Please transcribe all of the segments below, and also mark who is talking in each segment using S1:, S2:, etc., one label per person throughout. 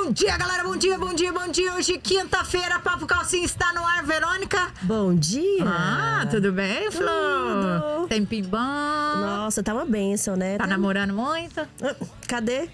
S1: Bom dia, galera. Bom dia, bom dia, bom dia. Hoje, quinta-feira, Papo Calcinha está no ar, Verônica.
S2: Bom dia.
S1: Tudo bem, Flor?
S2: Tudo.
S1: Tempinho bom.
S2: Nossa, tá uma bênção, né?
S1: Tá namorando muito?
S2: Cadê?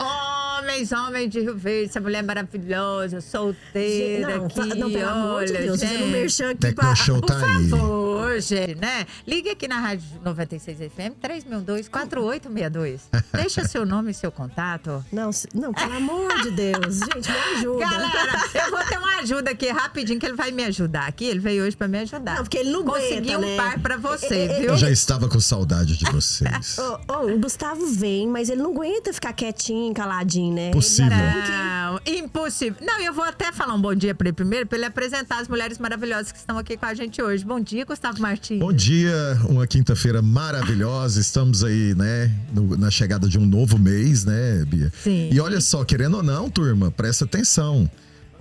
S1: Homens de Rio Verde, essa mulher maravilhosa, solteira aqui,
S2: pelo amor de Deus,
S1: gente.
S2: fazendo um merchan aqui
S3: Tecnoshow tá aí.
S1: Por favor, gente, né? Ligue aqui na Rádio 96 FM, 3012-4862. Deixa seu nome e seu contato.
S2: Não, pelo amor de Deus. Gente, me ajuda.
S1: Galera, eu vou ter uma ajuda aqui rapidinho, que ele vai me ajudar aqui. Ele veio hoje pra me ajudar.
S2: Não, porque ele não aguenta,
S1: Consegui um
S2: né?
S1: par pra você, viu?
S3: Eu já estava com saudade de vocês.
S2: O Gustavo vem, mas ele não aguenta ficar quietinho, caladinho, né?
S3: Possível.
S1: Não, impossível. Não, eu vou até falar um bom dia pra ele primeiro, pra ele apresentar as mulheres maravilhosas que estão aqui com a gente hoje. Bom dia, Gustavo Martins.
S3: Bom dia, uma quinta-feira maravilhosa. Estamos aí, né, na chegada de um novo mês, né, Bia?
S1: Sim.
S3: E olha só, querendo ou não, turma, presta atenção.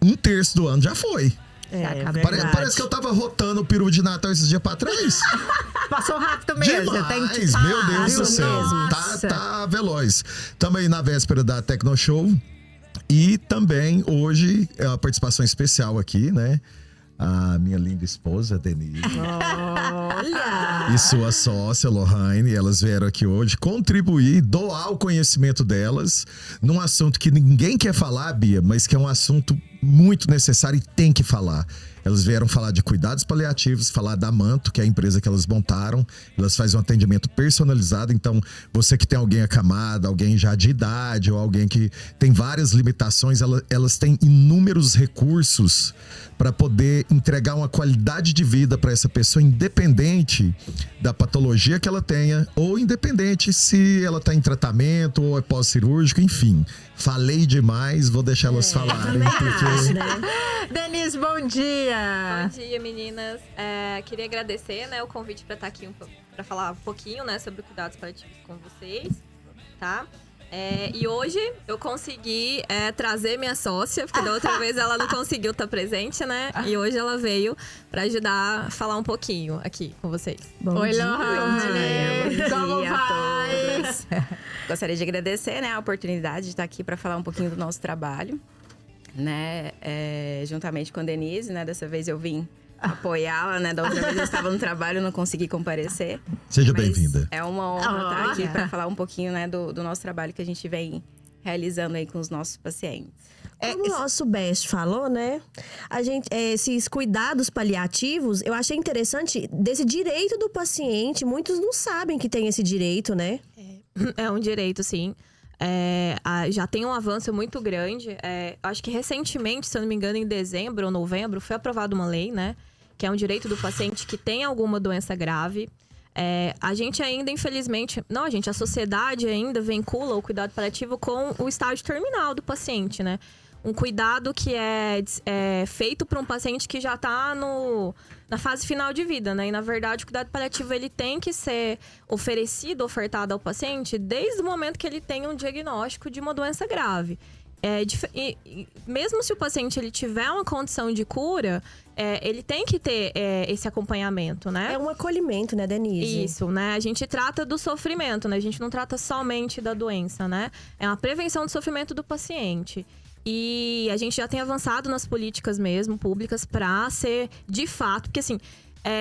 S3: 1/3 do ano já foi. Parece que eu tava rotando o peru de Natal esses dias pra trás.
S1: Passou rápido mesmo.
S3: Demais,
S1: Tem que
S3: meu Deus do céu.
S1: Nossa.
S3: Tá veloz. Também na véspera da Tecnoshow. E também hoje é uma participação especial aqui, né? A minha linda esposa, Denise.
S2: Olha!
S3: E sua sócia, Lohane, elas vieram aqui hoje contribuir, doar o conhecimento delas num assunto que ninguém quer falar, Bia, mas que é um assunto muito necessário e tem que falar. Elas vieram falar de cuidados paliativos, falar da Manto, que é a empresa que elas montaram. Elas fazem um atendimento personalizado, então você que tem alguém acamado, alguém já de idade ou alguém que tem várias limitações, elas têm inúmeros recursos para poder entregar uma qualidade de vida para essa pessoa, independente da patologia que ela tenha, ou independente se ela está em tratamento ou é pós-cirúrgico, enfim. Falei demais, vou deixar elas falarem. Porque...
S1: Denise, bom dia!
S4: Bom dia, meninas. Queria agradecer, né, o convite para estar aqui para falar um pouquinho, né, sobre cuidados paliativos com vocês, tá? E hoje eu consegui trazer minha sócia, porque da outra vez ela não conseguiu estar presente, né? E hoje ela veio para ajudar a falar um pouquinho aqui com vocês.
S1: Oi,
S2: dia.
S1: Lohane! Como
S5: dia a
S1: vai?
S5: todos. Gostaria de agradecer, né, a oportunidade de estar aqui para falar um pouquinho do nosso trabalho, né, juntamente com a Denise, né, dessa vez eu vim apoiá-la, né, da outra vez eu estava no trabalho e não consegui comparecer.
S3: Seja
S5: Mas
S3: bem-vinda.
S5: É uma honra estar aqui para falar um pouquinho, né, do nosso trabalho que a gente vem realizando aí com os nossos pacientes.
S2: Como o nosso Best falou, né? A gente, esses cuidados paliativos, eu achei interessante desse direito do paciente. Muitos não sabem que tem esse direito, né?
S4: É um direito, sim. Já tem um avanço muito grande. Acho que recentemente, se eu não me engano, em dezembro ou novembro, foi aprovada uma lei, né? Que é um direito do paciente que tem alguma doença grave. A gente ainda, infelizmente... a sociedade ainda vincula o cuidado paliativo com o estágio terminal do paciente, né? Um cuidado que é feito para um paciente que já está na fase final de vida, né? E, na verdade, o cuidado paliativo, ele tem que ser ofertado ao paciente desde o momento que ele tem um diagnóstico de uma doença grave. Mesmo se o paciente ele tiver uma condição de cura, ele tem que ter esse acompanhamento, né?
S2: É um acolhimento, né, Denise?
S4: Isso, né? A gente trata do sofrimento, né? A gente não trata somente da doença, né? É uma prevenção do sofrimento do paciente. E a gente já tem avançado nas políticas mesmo, públicas, para ser de fato... Porque, assim,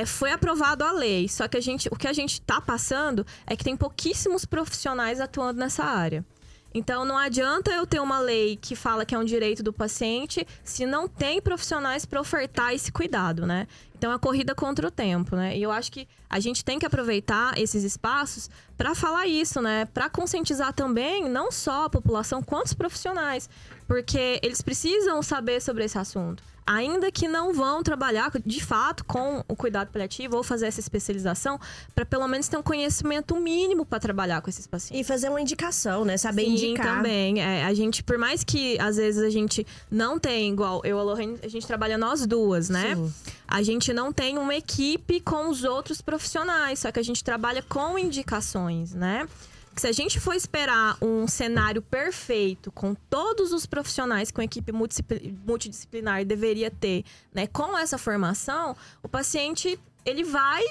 S4: foi aprovado a lei, só que o que a gente está passando é que tem pouquíssimos profissionais atuando nessa área. Então, não adianta eu ter uma lei que fala que é um direito do paciente se não tem profissionais para ofertar esse cuidado, né? Então, é corrida contra o tempo, né? E eu acho que a gente tem que aproveitar esses espaços para falar isso, né? Para conscientizar também, não só a população, quanto os profissionais. Porque eles precisam saber sobre esse assunto. Ainda que não vão trabalhar, de fato, com o cuidado paliativo ou fazer essa especialização, para pelo menos ter um conhecimento mínimo para trabalhar com esses pacientes.
S2: E fazer uma indicação, né? Saber
S4: Sim,
S2: indicar.
S4: Também. A gente, por mais que às vezes a gente não tem, igual eu e a Lohane, a gente trabalha nós duas, né?
S2: Sim.
S4: A gente não tem uma equipe com os outros profissionais, só que a gente trabalha com indicações, né? Que se a gente for esperar um cenário perfeito com todos os profissionais que uma equipe multidisciplinar deveria ter, né, com essa formação, o paciente ele vai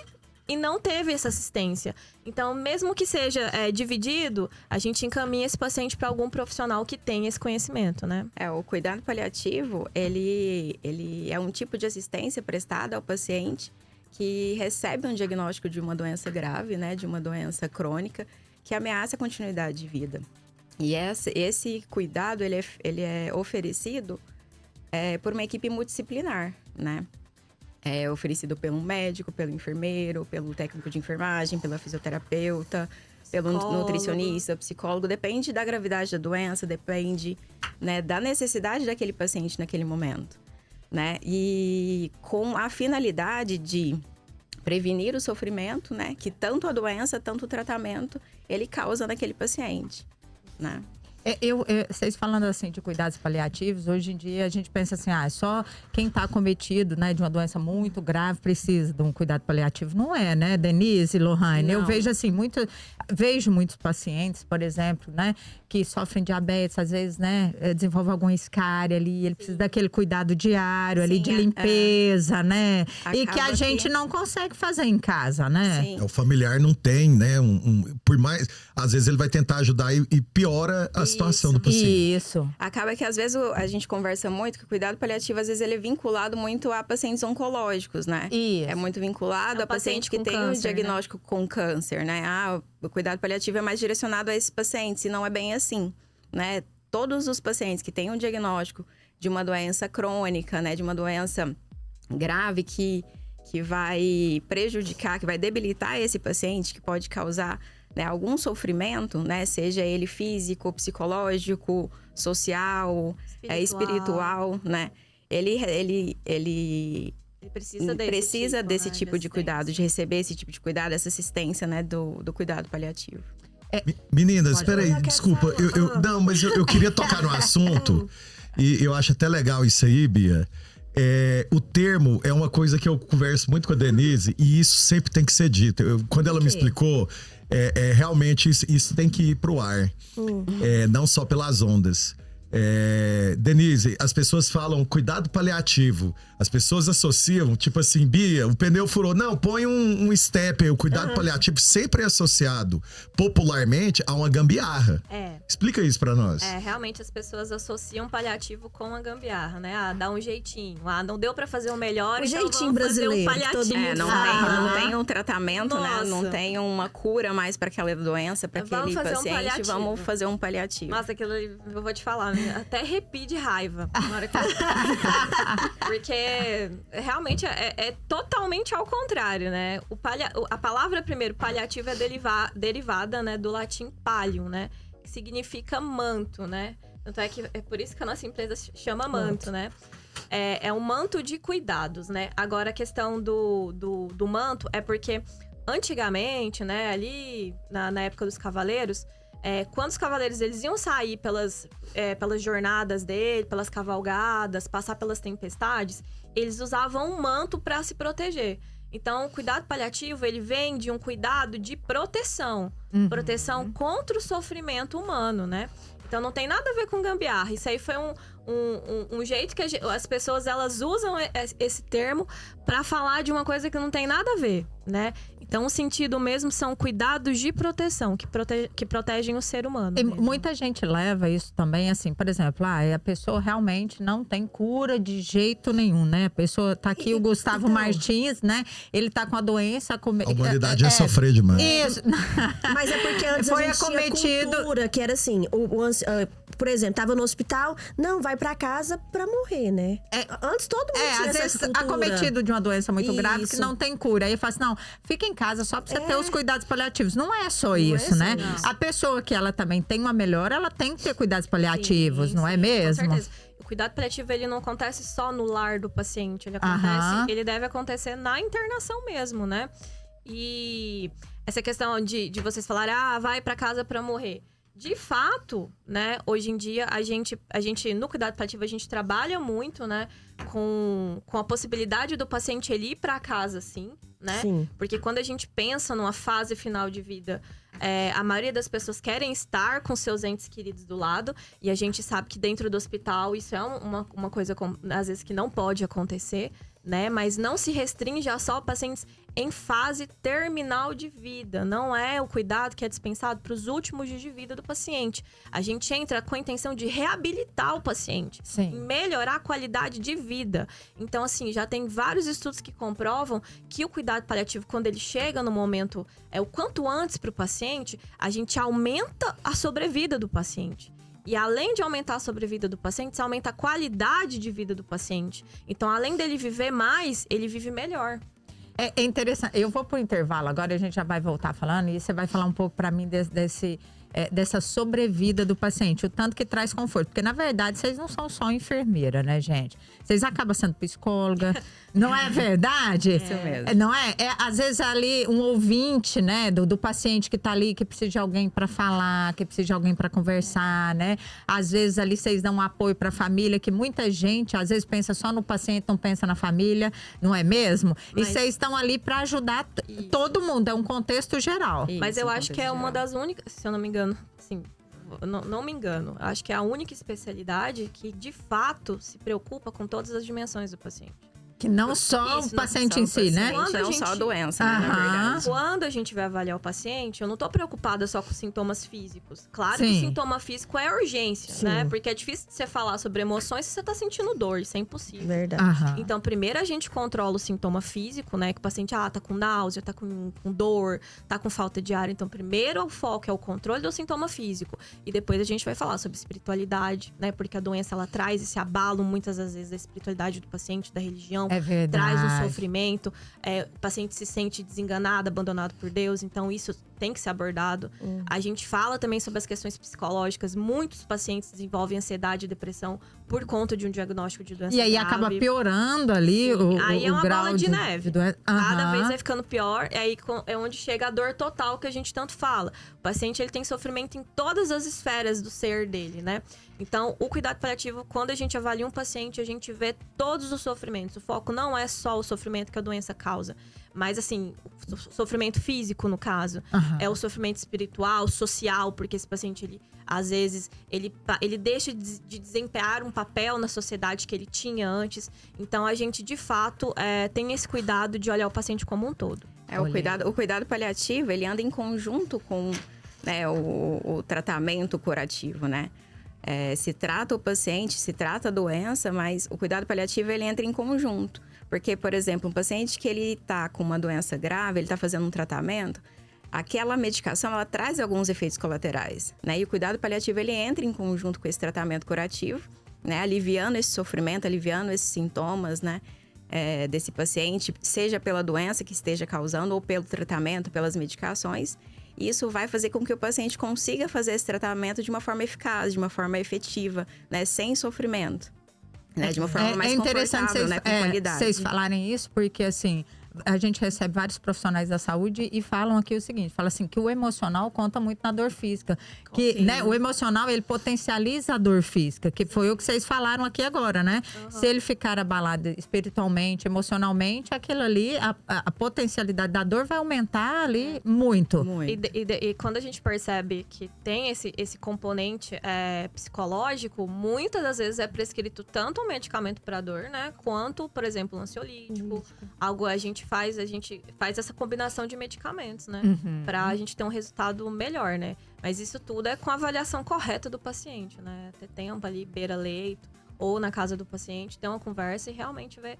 S4: e não teve essa assistência. Então, mesmo que seja dividido, a gente encaminha esse paciente para algum profissional que tenha esse conhecimento, né?
S5: O cuidado paliativo, ele é um tipo de assistência prestada ao paciente que recebe um diagnóstico de uma doença grave, né, de uma doença crônica, que ameaça a continuidade de vida. E esse cuidado, ele é oferecido por uma equipe multidisciplinar, né? É oferecido pelo médico, pelo enfermeiro, pelo técnico de enfermagem, pela fisioterapeuta, pelo nutricionista, psicólogo. Depende da gravidade da doença, depende, né, da necessidade daquele paciente naquele momento, né? E com a finalidade de prevenir o sofrimento, né, que tanto a doença, tanto o tratamento, ele causa naquele paciente, né?
S1: Vocês falando assim de cuidados paliativos, hoje em dia a gente pensa assim, só quem está acometido, né, de uma doença muito grave precisa de um cuidado paliativo. Não é, né, Denise e Lohane? Eu vejo assim, vejo muitos pacientes, por exemplo, né, que sofrem diabetes, às vezes, né, desenvolve algum escárie ali, ele precisa daquele cuidado diário ali, de limpeza, né? E que a gente não consegue fazer em casa, né?
S5: Sim.
S3: O familiar não tem, né, por mais... Às vezes ele vai tentar ajudar e piora a situação do paciente.
S1: Isso.
S5: Acaba que às vezes a gente conversa muito que o cuidado paliativo, às vezes ele é vinculado muito a pacientes oncológicos, né?
S1: Isso.
S5: É muito vinculado a paciente que tem um diagnóstico com câncer, né? O cuidado paliativo é mais direcionado a esses pacientes, e não é bem assim, né? Todos os pacientes que têm um diagnóstico de uma doença crônica, né? De uma doença grave que vai prejudicar, que vai debilitar esse paciente, que pode causar, né, algum sofrimento, né? Seja ele físico, psicológico, social, espiritual, né? Ele precisa desse tipo de cuidado, de receber esse tipo de cuidado, essa assistência, né, do cuidado paliativo.
S3: Meninas, espera aí, desculpa. Não, mas eu queria tocar no assunto, e eu acho até legal isso aí, Bia. O termo é uma coisa que eu converso muito com a Denise, e isso sempre tem que ser dito. Quando ela me explicou, realmente isso tem que ir pro ar, não só pelas ondas. Denise, as pessoas falam cuidado paliativo. As pessoas associam, tipo assim, Bia, o pneu furou. Não, põe um step aí. O cuidado paliativo sempre é associado popularmente a uma gambiarra. Explica isso pra nós.
S4: Realmente as pessoas associam paliativo com a gambiarra, né? Dá um jeitinho. Não deu pra fazer o melhor, então
S2: jeitinho
S4: vamos fazer
S2: brasileiro,
S4: um paliativo.
S5: Não tem um tratamento, né? Não tem uma cura mais pra aquela doença, pra aquele paciente. Vamos fazer um paliativo.
S4: Nossa, aquilo ali, eu vou te falar, até arrepio de raiva na hora que porque realmente é totalmente ao contrário, né? A palavra, primeiro, paliativo é derivada, né, do latim pallium, né? Que significa manto, né? Tanto é que é por isso que a nossa empresa chama manto, né? É um manto de cuidados, né? Agora, a questão do manto é porque antigamente, né, ali na época dos cavaleiros, quando os cavaleiros eles iam sair pelas jornadas dele, pelas cavalgadas, passar pelas tempestades, eles usavam um manto para se proteger. Então, o cuidado paliativo, ele vem de um cuidado de proteção. Proteção contra o sofrimento humano, né? Então, não tem nada a ver com gambiarra. Isso aí foi um jeito que as pessoas, elas usam esse termo para falar de uma coisa que não tem nada a ver, né? Então, o sentido mesmo são cuidados de proteção, que protegem o ser humano.
S1: E muita gente leva isso também, assim, por exemplo, a pessoa realmente não tem cura de jeito nenhum, né? A pessoa tá aqui, o Gustavo Martins, né? Ele tá com a doença...
S3: A humanidade é sofrer demais.
S1: Isso.
S2: Mas é porque antes
S1: Foi
S2: a gente
S1: acometido...
S2: tinha cultura, que era assim, por exemplo, tava no hospital, não, vai pra casa pra morrer, né? Antes todo mundo tinha
S1: às
S2: essa
S1: vezes
S2: cultura.
S1: acometido de uma doença muito grave que
S2: Isso.
S1: não tem cura. Aí eu falo assim, não, fica em casa só pra você ter os cuidados paliativos. Não é só isso, né?
S2: Não.
S1: A pessoa que ela também tem uma melhora, ela tem que ter cuidados paliativos, não é mesmo?
S4: Com certeza. O cuidado paliativo, ele não acontece só no lar do paciente. Ele deve acontecer na internação mesmo, né? E essa questão de vocês falarem, vai pra casa pra morrer. De fato, né, hoje em dia, a gente no cuidado paliativo, a gente trabalha muito, né, com a possibilidade do paciente ele ir para casa, sim, né?
S2: Sim.
S4: Porque quando a gente pensa numa fase final de vida, a maioria das pessoas querem estar com seus entes queridos do lado, e a gente sabe que dentro do hospital isso é uma coisa, às vezes, que não pode acontecer, né? Mas não se restringe a só pacientes em fase terminal de vida. Não é o cuidado que é dispensado para os últimos dias de vida do paciente. A gente entra com a intenção de reabilitar o paciente, melhorar a qualidade de vida. Então, assim, já tem vários estudos que comprovam que o cuidado paliativo, quando ele chega no momento, o quanto antes para o paciente, a gente aumenta a sobrevida do paciente. E além de aumentar a sobrevida do paciente, você aumenta a qualidade de vida do paciente. Então, além dele viver mais, ele vive melhor.
S1: É interessante. Eu vou pro intervalo agora e a gente já vai voltar falando. E você vai falar um pouco para mim dessa sobrevida do paciente. O tanto que traz conforto. Porque, na verdade, vocês não são só enfermeira, né, gente? Vocês acabam sendo psicóloga. Não é verdade?
S5: Isso mesmo.
S1: Não é? Às vezes, ali, um ouvinte, né, do paciente que tá ali, que precisa de alguém para falar, que precisa de alguém para conversar, né? Às vezes, ali, vocês dão um apoio para a família, que muita gente, às vezes, pensa só no paciente, não pensa na família. Não é mesmo? E vocês estão ali para ajudar todo mundo. É um contexto geral.
S4: Isso, mas eu acho que é uma das únicas, se eu não me engano, sim, não me engano, acho que é a única especialidade que, de fato, se preocupa com todas as dimensões do paciente.
S1: Que não só o paciente em si, né?
S5: Não só a doença, né, na verdade.
S4: Quando a gente vai avaliar o paciente, eu não tô preocupada só com sintomas físicos. Claro que o sintoma físico é urgência, né? Porque é difícil você falar sobre emoções se você tá sentindo dor, isso é impossível.
S2: Verdade.
S4: Então, primeiro a gente controla o sintoma físico, né? Que o paciente, tá com náusea, tá com dor, tá com falta de ar. Então, primeiro o foco é o controle do sintoma físico. E depois a gente vai falar sobre espiritualidade, né? Porque a doença, ela traz esse abalo, muitas das vezes, da espiritualidade do paciente, da religião.
S1: É verdade.
S4: Traz um sofrimento, o paciente se sente desenganado, abandonado por Deus, então isso tem que ser abordado. A gente fala também sobre as questões psicológicas. Muitos pacientes desenvolvem ansiedade e depressão por conta de um diagnóstico de doença grave.
S1: E aí acaba piorando ali
S4: aí é uma
S1: grau
S4: bola de neve. Cada vez
S1: vai
S4: vai ficando pior. E aí é onde chega a dor total que a gente tanto fala. O paciente, ele tem sofrimento em todas as esferas do ser dele, né? Então, o cuidado paliativo, quando a gente avalia um paciente, a gente vê todos os sofrimentos. O foco não é só o sofrimento que a doença causa, mas, assim, o sofrimento físico, no caso. É o sofrimento espiritual, social, porque esse paciente, ele, às vezes, ele deixa de desempenhar um papel na sociedade que ele tinha antes. Então, a gente, de fato, tem esse cuidado de olhar o paciente como um todo.
S5: O cuidado paliativo, ele anda em conjunto com, né, o tratamento curativo, né? Se trata o paciente, se trata a doença, mas o cuidado paliativo, ele entra em conjunto. Porque, por exemplo, um paciente que ele tá com uma doença grave, ele tá fazendo um tratamento, aquela medicação, ela traz alguns efeitos colaterais, né? E o cuidado paliativo, ele entra em conjunto com esse tratamento curativo, né? Aliviando esse sofrimento, aliviando esses sintomas, né? Desse paciente, seja pela doença que esteja causando ou pelo tratamento, pelas medicações. Isso vai fazer com que o paciente consiga fazer esse tratamento de uma forma eficaz, de uma forma efetiva, né? Sem sofrimento, né? De uma forma mais confortável, né? Com qualidade.
S1: Vocês falarem isso, porque assim, a gente recebe vários profissionais da saúde e falam aqui o seguinte, fala assim, que o emocional conta muito na dor física. Que, né, o emocional, ele potencializa a dor física, que foi o que vocês falaram aqui agora, né? Se ele ficar abalado espiritualmente, emocionalmente, aquilo ali, a potencialidade da dor vai aumentar ali muito.
S4: E quando a gente percebe que tem esse componente psicológico, muitas das vezes é prescrito tanto um medicamento para dor, né? Quanto, por exemplo, um ansiolítico. Algo a gente faz essa combinação de medicamentos, né? Pra gente ter um resultado melhor, né? Mas isso tudo é com a avaliação correta do paciente, né? Ter tempo ali, beira-leito, ou na casa do paciente, ter uma conversa e realmente ver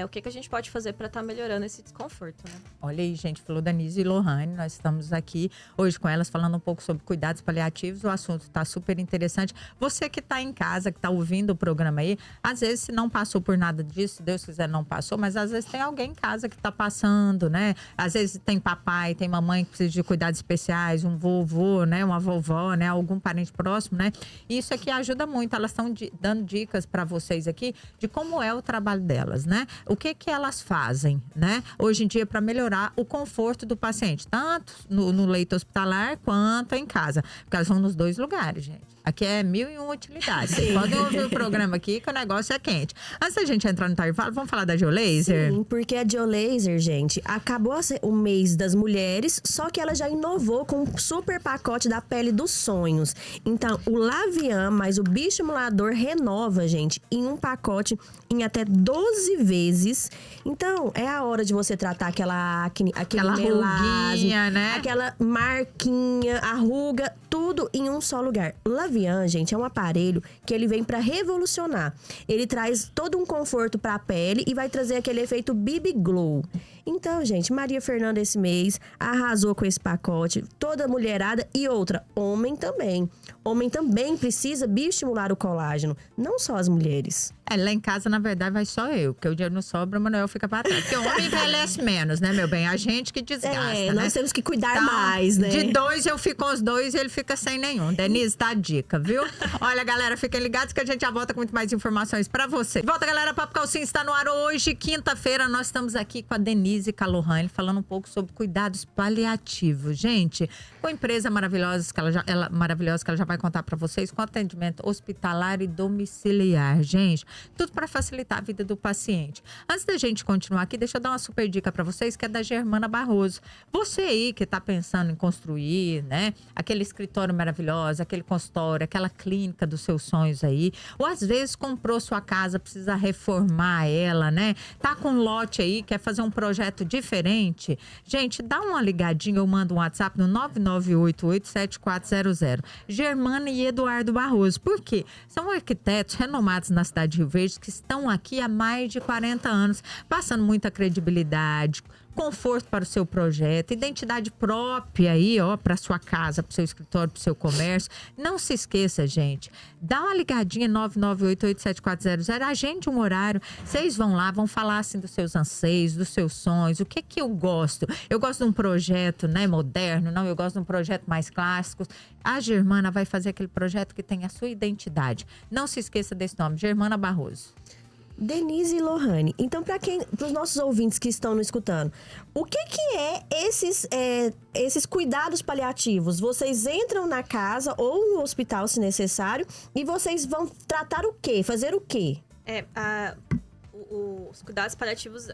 S4: o que a gente pode fazer para estar melhorando esse desconforto, né?
S1: Olha aí, gente, falou Danise e Lohane, nós estamos aqui hoje com elas falando um pouco sobre cuidados paliativos, o assunto está super interessante. Você que está em casa, que está ouvindo o programa aí, às vezes se não passou por nada disso, se Deus quiser não passou, mas às vezes tem alguém em casa que está passando, né? Às vezes tem papai, tem mamãe que precisa de cuidados especiais, um vovô, né? Uma vovó, né? Algum parente próximo, né? E isso aqui ajuda muito, elas estão dando dicas para vocês aqui de como é o trabalho delas, né? O que elas fazem, né? Hoje em dia, para melhorar o conforto do paciente, tanto no leito hospitalar quanto em casa. Porque elas vão nos dois lugares, gente. Aqui é 1001 utilidades. Vocês podem ouvir o programa aqui que o negócio é quente. Antes da gente entrar no intervalo, vamos falar da Geolaser?
S2: Sim, porque a Geolaser, gente, acabou o mês das mulheres, só que ela já inovou com um super pacote da pele dos sonhos. Então, o Lavian mais o Bioestimulador renova, gente, em um pacote em até 12 vezes. Então, é a hora de você tratar aquela acne, aquele
S1: Aquela
S2: melasma,
S1: ruguinha, né?
S2: aquela marquinha, a ruga, tudo em um só lugar. O Lavian, gente, é um aparelho que ele vem para revolucionar. Ele traz todo um conforto para a pele e vai trazer aquele efeito BB Glow. Então, gente, Maria Fernanda esse mês arrasou com esse pacote. Toda mulherada e outra, homem também. Homem também precisa bioestimular o colágeno, não só as mulheres.
S1: Lá em casa, na verdade, vai só eu. Porque o dinheiro não sobra, o Manuel fica pra trás. Porque o homem envelhece menos, né, meu bem? A gente que desgasta, né?
S2: Nós temos que cuidar
S1: Então,
S2: mais, né?
S1: De 2, eu fico com os 2 e ele fica sem nenhum. Denise, tá a dica, viu? Olha, galera, fiquem ligados que a gente já volta com muito mais informações pra você. Volta, galera, Papo Calcinha está no ar hoje, quinta-feira. Nós estamos aqui com a Denise Calohane, falando um pouco sobre cuidados paliativos. Gente, com a empresa maravilhosa que ela já vai contar pra vocês, com atendimento hospitalar e domiciliar. Gente, tudo para facilitar a vida do paciente. Antes da gente continuar aqui, deixa eu dar uma super dica para vocês, que é da Germana Barroso. Você aí que tá pensando em construir, né, aquele escritório maravilhoso, aquele consultório, aquela clínica dos seus sonhos aí, ou às vezes comprou sua casa, precisa reformar ela, né, tá com um lote aí, quer fazer um projeto diferente, gente, dá uma ligadinha ou manda um WhatsApp no 99887400. Germana e Eduardo Barroso. Por quê? São arquitetos renomados na cidade de Rio Verde que estão aqui há mais de 40 anos, passando muita credibilidade, conforto para o seu projeto, identidade própria aí, ó, para sua casa, para o seu escritório, para o seu comércio. Não se esqueça, gente, dá uma ligadinha 99887400, agende um horário, vocês vão lá, vão falar assim dos seus anseios, dos seus sonhos, o que que eu gosto? Eu gosto de um projeto, né, moderno, não, eu gosto de um projeto mais clássico. A Germana vai fazer aquele projeto que tem a sua identidade. Não se esqueça desse nome, Germana Barroso.
S2: Denise e Lohane. Então, para os nossos ouvintes que estão nos escutando, o que é esses cuidados paliativos? Vocês entram na casa ou no hospital, se necessário, e vocês vão tratar o quê? Fazer o quê?
S4: Os cuidados paliativos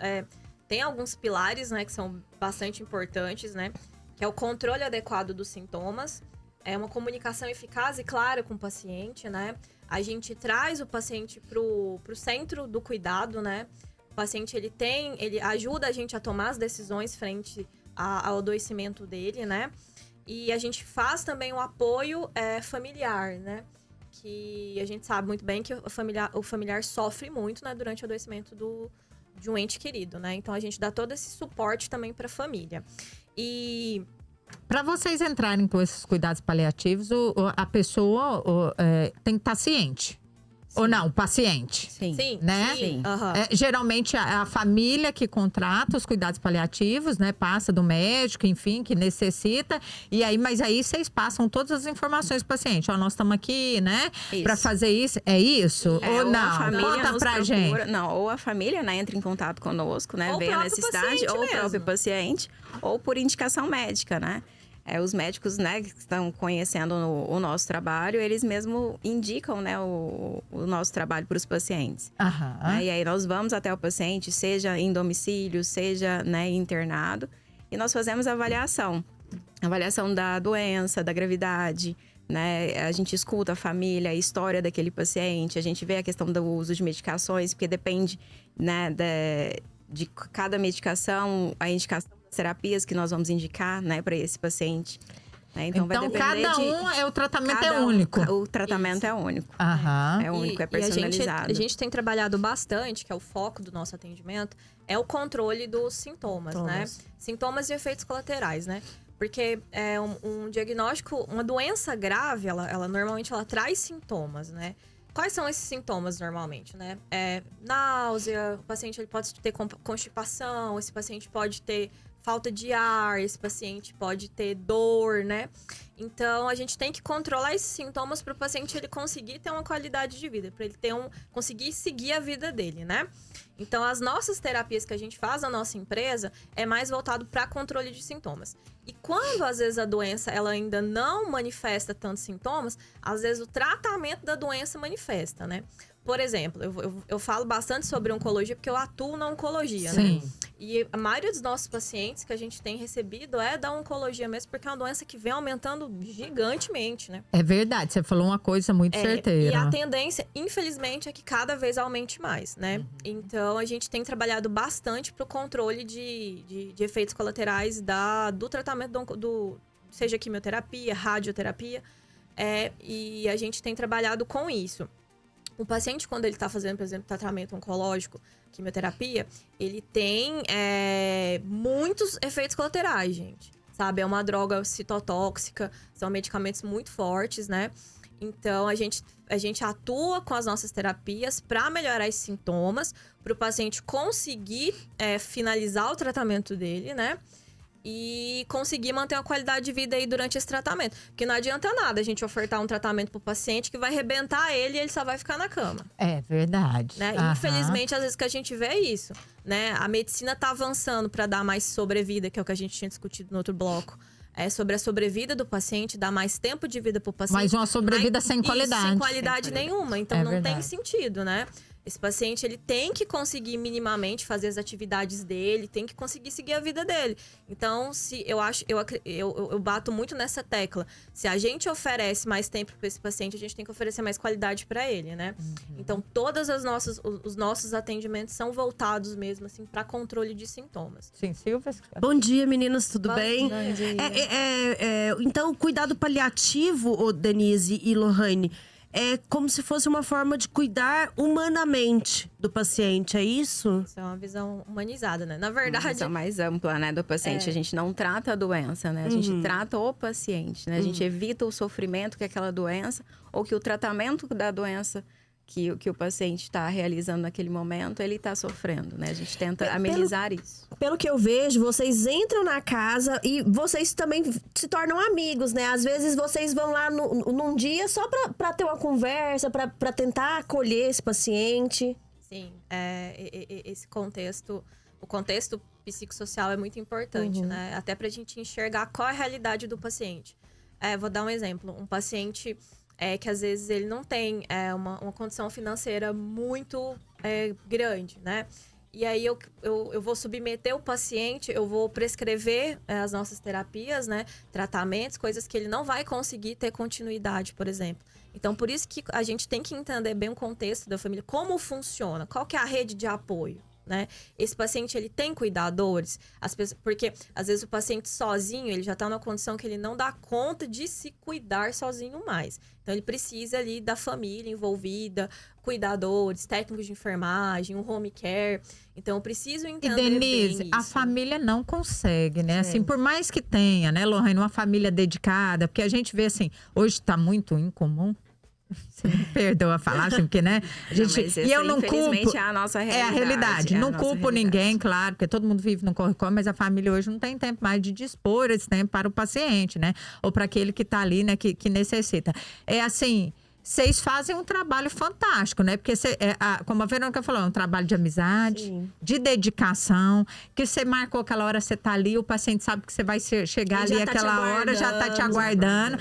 S4: tem alguns pilares, né, que são bastante importantes, né? Que é o controle adequado dos sintomas, é uma comunicação eficaz e clara com o paciente, né? A gente traz o paciente pro centro do cuidado, né? O paciente, ele ajuda a gente a tomar as decisões frente ao adoecimento dele, né? E a gente faz também o apoio familiar, né? Que a gente sabe muito bem que o familiar sofre muito, né? Durante o adoecimento de um ente querido, né? Então, a gente dá todo esse suporte também para a família. E...
S1: Para vocês entrarem com esses cuidados paliativos, a pessoa tem que estar ciente. Sim. Ou não, o paciente.
S5: Sim.
S1: Né?
S5: Sim.
S4: Uhum.
S1: Geralmente a família que contrata os cuidados paliativos, né? Passa do médico, enfim, que necessita. Mas aí vocês passam todas as informações pro paciente. Ó, nós estamos aqui, né? Para fazer isso. É isso? Ou não? Conta pra gente.
S5: Não, ou a família, né, entra em contato conosco, né? Vê a necessidade, ou o próprio paciente, ou por indicação médica, né? Os médicos, né, que estão conhecendo o nosso trabalho, eles mesmo indicam, né, o nosso trabalho para os pacientes.
S1: Aham.
S5: E aí nós vamos até o paciente, seja em domicílio, seja, né, internado, e nós fazemos a avaliação da doença, da gravidade, né? A gente escuta a família, a história daquele paciente, a gente vê a questão do uso de medicações, porque depende, né, de cada medicação, a indicação terapias que nós vamos indicar, né, para esse paciente. Né? Então vai depender
S1: o tratamento é único.
S5: O tratamento é único.
S1: Aham.
S5: É único, é personalizado.
S4: A gente tem trabalhado bastante, que é o foco do nosso atendimento, é o controle dos sintomas, né? Sintomas e efeitos colaterais, né? Porque um diagnóstico, uma doença grave, ela normalmente traz sintomas, né? Quais são esses sintomas normalmente, né? Náusea, o paciente ele pode ter constipação, esse paciente pode ter falta de ar, esse paciente pode ter dor, né? Então, a gente tem que controlar esses sintomas para o paciente ele conseguir ter uma qualidade de vida, para ele conseguir seguir a vida dele, né? Então, as nossas terapias que a gente faz na nossa empresa é mais voltado para controle de sintomas. E quando, às vezes, a doença ela ainda não manifesta tantos sintomas, às vezes o tratamento da doença manifesta, né? Por exemplo, eu falo bastante sobre oncologia porque eu atuo na oncologia,
S1: Sim.
S4: né? E a maioria dos nossos pacientes que a gente tem recebido é da oncologia mesmo, porque é uma doença que vem aumentando gigantemente, né?
S1: É verdade, você falou uma coisa muito certeira.
S4: E a tendência, infelizmente, é que cada vez aumente mais, né? Então, a gente tem trabalhado bastante para o controle de efeitos colaterais do tratamento seja quimioterapia, radioterapia, e a gente tem trabalhado com isso. O paciente, quando ele está fazendo, por exemplo, tratamento oncológico, quimioterapia, ele tem muitos efeitos colaterais, gente. Sabe? É uma droga citotóxica, são medicamentos muito fortes, né? Então, a gente atua com as nossas terapias para melhorar esses sintomas, para o paciente conseguir finalizar o tratamento dele, né? E conseguir manter uma qualidade de vida aí durante esse tratamento. Porque não adianta nada a gente ofertar um tratamento pro paciente que vai arrebentar ele e ele só vai ficar na cama.
S1: É verdade.
S4: Né? Infelizmente, às vezes que a gente vê isso, né? A medicina tá avançando para dar mais sobrevida, que é o que a gente tinha discutido no outro bloco. Sobre a sobrevida do paciente, dar mais tempo de vida pro paciente.
S1: Mas uma sobrevida sem qualidade.
S4: Sem qualidade nenhuma. Então, não
S1: verdade.
S4: tem sentido, né? Esse paciente, ele tem que conseguir minimamente fazer as atividades dele, tem que conseguir seguir a vida dele. Então, eu bato muito nessa tecla. Se a gente oferece mais tempo para esse paciente, a gente tem que oferecer mais qualidade para ele, né? Então, os nossos atendimentos são voltados mesmo, assim, para controle de sintomas.
S1: Sim, Silvia?
S6: Bom dia, meninas, tudo bem?
S4: Bom dia.
S6: Então, cuidado paliativo, Denise e Lohane, é como se fosse uma forma de cuidar humanamente do paciente, é isso?
S4: Isso é uma visão humanizada, né? Na verdade...
S5: Uma visão mais ampla, né, do paciente. A gente não trata a doença, né? A gente trata o paciente, né? A gente evita o sofrimento que aquela doença, ou que o tratamento da doença que o paciente está realizando naquele momento, ele está sofrendo, né? A gente tenta amenizar isso.
S2: Pelo que eu vejo, vocês entram na casa e vocês também se tornam amigos, né? Às vezes vocês vão lá num dia só pra ter uma conversa, pra tentar acolher esse paciente.
S4: Sim, esse contexto, o contexto psicossocial é muito importante, né? Até pra gente enxergar qual é a realidade do paciente. Vou dar um exemplo. Um paciente que às vezes ele não tem uma condição financeira muito grande, né? E aí eu vou submeter o paciente, eu vou prescrever as nossas terapias, né? Tratamentos, coisas que ele não vai conseguir ter continuidade, por exemplo. Então, por isso que a gente tem que entender bem o contexto da família, como funciona, qual que é a rede de apoio, né? Esse paciente, ele tem cuidadores, porque às vezes o paciente sozinho, ele já está numa condição que ele não dá conta de se cuidar sozinho mais. Então, ele precisa ali da família envolvida, cuidadores, técnicos de enfermagem, um home care. Então, eu preciso entender
S1: E Denise,
S4: bem
S1: a
S4: isso.
S1: família não consegue, né? Assim, por mais que tenha, né, Lohane, uma família dedicada, porque a gente vê assim, hoje está muito incomum. Você me perdoa falar assim, porque, né? A gente,
S5: mas
S1: e eu não
S5: infelizmente,
S1: culpo.
S5: é a nossa
S1: É a realidade.
S5: é a
S1: Não
S5: nossa
S1: culpo
S5: realidade.
S1: ninguém, claro, porque todo mundo vive no corre-corre, mas a família hoje não tem tempo mais de dispor esse tempo para o paciente, né? Ou para aquele que está ali, né, que necessita. É assim. Vocês fazem um trabalho fantástico, né? Porque, como a Verônica falou, é um trabalho de amizade, de dedicação, que você marcou aquela hora, você tá ali, o paciente sabe que você vai chegar
S2: Ele
S1: ali
S2: já tá te
S1: aquela hora, já tá te aguardando.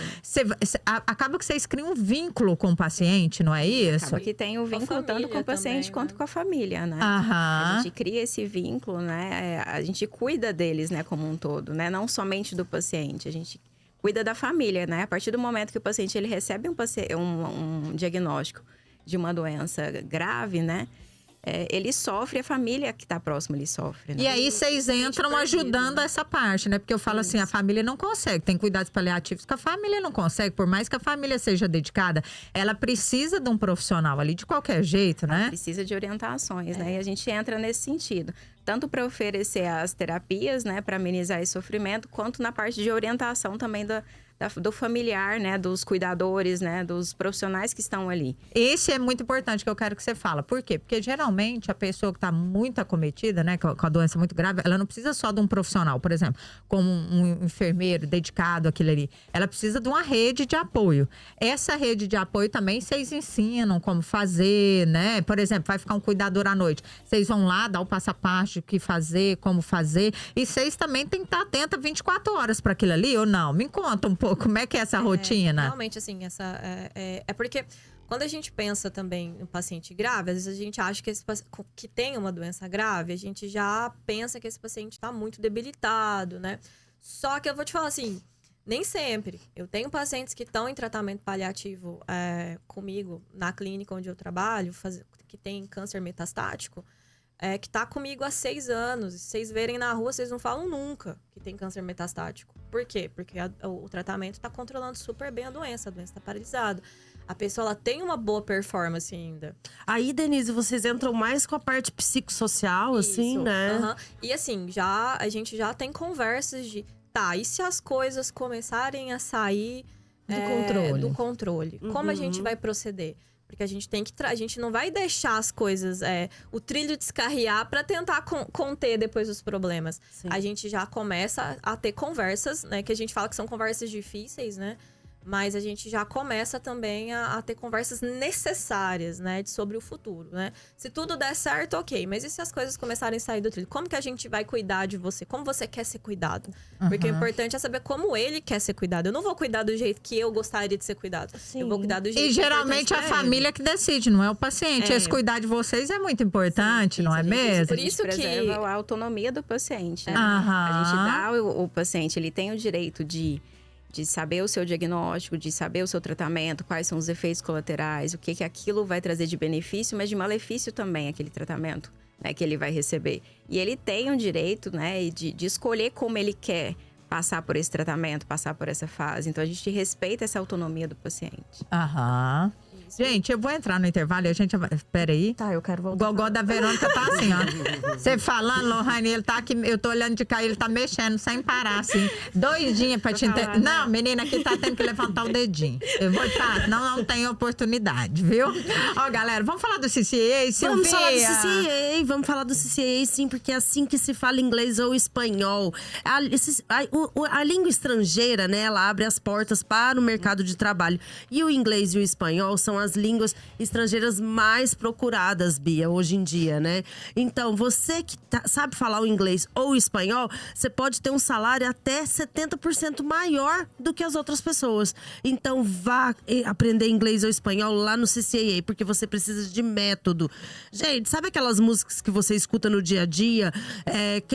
S1: Acaba que vocês criam um vínculo com o paciente, não é isso?
S5: Acaba que tem o vínculo tanto com
S4: família
S5: o paciente
S4: também,
S5: quanto
S4: né?
S5: com a família, né?
S1: Aham.
S5: A gente cria esse vínculo, né? A gente cuida deles, né, como um todo, né? Não somente do paciente, a gente cuida da família, né? A partir do momento que o paciente ele recebe um diagnóstico de uma doença grave, né? Ele sofre, a família que está próxima ele sofre, né?
S1: E aí vocês entram ajudando essa parte, né? Porque eu falo assim, a família não consegue. Tem cuidados paliativos que a família não consegue. Por mais que a família seja dedicada, ela precisa de um profissional ali de qualquer jeito, né?
S5: Precisa de orientações, né? E a gente entra nesse sentido. Tanto para oferecer as terapias, né? Para amenizar esse sofrimento, quanto na parte de orientação também do familiar, né? Dos cuidadores, né? Dos profissionais que estão ali.
S1: Esse é muito importante que eu quero que você fala. Por quê? Porque geralmente a pessoa que está muito acometida, né, com a doença muito grave, ela não precisa só de um profissional, por exemplo, como um enfermeiro dedicado àquilo ali. Ela precisa de uma rede de apoio. Essa rede de apoio também vocês ensinam como fazer, né? Por exemplo, vai ficar um cuidador à noite. Vocês vão lá dar o passo a passo de o que fazer, como fazer. E vocês também têm que estar atenta 24 horas para aquilo ali ou não? Me conta um pouco, como é que é essa rotina?
S4: Realmente, assim, é porque quando a gente pensa também no paciente grave, às vezes a gente acha que que tem uma doença grave, a gente já pensa que esse paciente está muito debilitado, né? Só que eu vou te falar assim, nem sempre. Eu tenho pacientes que estão em tratamento paliativo comigo, na clínica onde eu trabalho, que tem câncer metastático, que tá comigo há 6 anos. Se vocês verem na rua, vocês não falam nunca que tem câncer metastático. Por quê? Porque o tratamento tá controlando super bem a doença tá paralisada. A pessoa ela tem uma boa performance ainda.
S6: Aí, Denise, vocês entram mais com a parte psicossocial, assim, né?
S4: Uhum. E assim, a gente já tem conversas de... Tá, e se as coisas começarem a sair do controle? Como a gente vai proceder? Porque a gente tem que... A gente não vai deixar as coisas... o trilho descarriar para tentar conter depois os problemas.
S6: Sim.
S4: A gente já começa a ter conversas, né? Que a gente fala que são conversas difíceis, né? Mas a gente já começa também a ter conversas necessárias, né? Sobre o futuro, né? Se tudo der certo, ok. Mas e se as coisas começarem a sair do trilho? Como que a gente vai cuidar de você? Como você quer ser cuidado? Porque o importante é saber como ele quer ser cuidado. Eu não vou cuidar do jeito que eu gostaria de ser cuidado.
S6: Sim.
S4: Eu vou cuidar do jeito
S1: E
S4: que
S1: geralmente
S4: é
S1: a
S4: importante pra
S1: família que decide, não é o paciente. Esse cuidar de vocês é muito importante, não é mesmo?
S4: Por isso que-
S5: preserva a autonomia do paciente, né?
S1: Aham.
S5: A gente dá o paciente, ele tem o direito de saber o seu diagnóstico, de saber o seu tratamento, quais são os efeitos colaterais, o que aquilo vai trazer de benefício, mas de malefício também, aquele tratamento, né, que ele vai receber. E ele tem o direito, né, de escolher como ele quer passar por esse tratamento, passar por essa fase. Então, a gente respeita essa autonomia do paciente.
S1: Aham. Gente, eu vou entrar no intervalo e a gente vai... Espera aí.
S2: Tá, eu quero
S1: O
S2: voltar.
S1: gogó da Verônica tá assim, ó. Você falando, Lohane, ele tá aqui, eu tô olhando de cá, ele tá mexendo sem parar, assim. Doidinha pra te entender. Não, menina, aqui tá tendo que levantar o dedinho. Eu vou te falar, não tem oportunidade, viu? Ó, galera, vamos falar do CCA, Silvia?
S6: Vamos falar do CCA, vamos falar do CCA, sim, porque é assim que se fala inglês ou espanhol. A língua estrangeira, né, ela abre as portas para o mercado de trabalho. E o inglês e o espanhol são as línguas estrangeiras mais procuradas, Bia, hoje em dia, né? Então, você que sabe falar o inglês ou o espanhol, você pode ter um salário até 70% maior do que as outras pessoas. Então, vá aprender inglês ou espanhol lá no CCA, porque você precisa de método. Gente, sabe aquelas músicas que você escuta no dia a dia?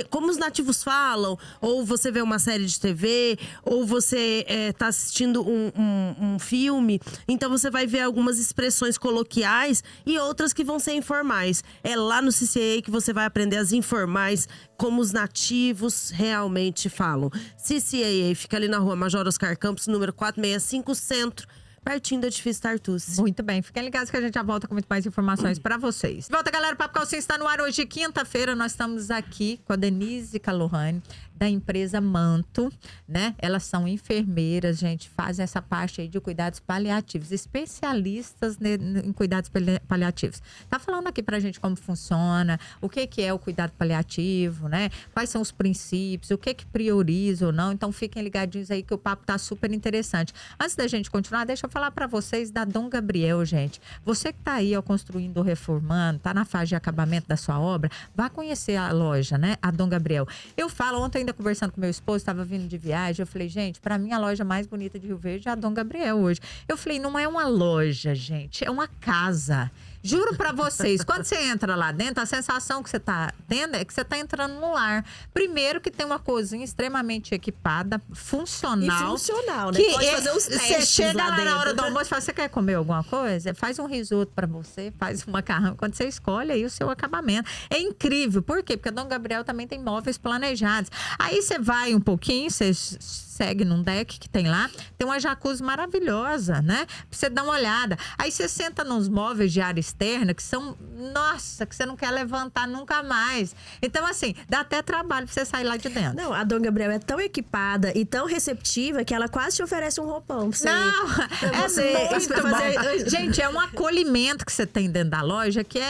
S6: Como os nativos falam? Ou você vê uma série de TV? Ou você tá assistindo um filme? Então, você vai ver algumas expressões coloquiais e outras que vão ser informais. É lá no CCA que você vai aprender as informais, como os nativos realmente falam. CCA fica ali na rua Major Oscar Campos, número 465, Centro, pertinho do edifício Tartucci.
S1: Muito bem, fiquem ligados que a gente já volta com muito mais informações pra vocês. Volta, galera, o Papo Calcinha está no ar hoje, quinta-feira. Nós estamos aqui com a Denise Lohane, da empresa Manto, né? Elas são enfermeiras, gente, fazem essa parte aí de cuidados paliativos, especialistas em cuidados paliativos. Tá falando aqui pra gente como funciona, o que é o cuidado paliativo, né? Quais são os princípios, o que prioriza ou não. Então, fiquem ligadinhos aí que o papo tá super interessante. Antes da gente continuar, deixa eu falar pra vocês da Dom Gabriel, gente. Você que tá aí, ó, construindo ou reformando, tá na fase de acabamento da sua obra, vá conhecer a loja, né? A Dom Gabriel. Eu falo, ontem ainda conversando com meu esposo, estava vindo de viagem, eu falei, gente, para mim a loja mais bonita de Rio Verde é a Dom Gabriel hoje. Eu falei, não é uma loja, gente, é uma casa. Juro pra vocês, quando você entra lá dentro, a sensação que você tá tendo é que você tá entrando no lar. Primeiro que tem uma cozinha extremamente equipada, funcional.
S2: E funcional, né?
S1: Que
S2: Pode fazer os testes
S1: você chega lá na
S2: dentro.
S1: hora do almoço e fala, você quer comer alguma coisa? Faz um risoto pra você, faz um macarrão. Quando você escolhe aí o seu acabamento. É incrível. Por quê? Porque a Dom Gabriel também tem móveis planejados. Aí você vai um pouquinho, você segue num deck que tem lá, tem uma jacuzzi maravilhosa, né? Pra você dar uma olhada. Aí você senta nos móveis de área externa que são, nossa, que você não quer levantar nunca mais. Então, assim, dá até trabalho pra você sair lá de dentro.
S2: Não, a Dom Gabriel é tão equipada e tão receptiva que ela quase te oferece um roupão pra você.
S1: Não,
S2: pra você
S1: é muito
S2: fazer...
S1: bom. Gente, é um acolhimento que você tem dentro da loja que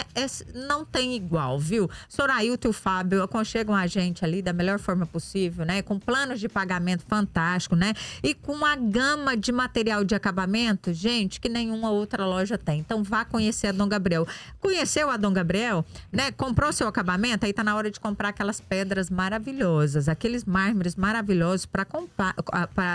S1: não tem igual, viu? Sorailton e o Fábio aconchegam a gente ali da melhor forma possível, né? Com planos de pagamento fantásticos. fantástico, né? E com uma gama de material de acabamento, gente, que nenhuma outra loja tem. Então vá conhecer a Dom Gabriel. Conheceu a Dom Gabriel, né? Comprou seu acabamento, aí tá na hora de comprar aquelas pedras maravilhosas, aqueles mármores maravilhosos para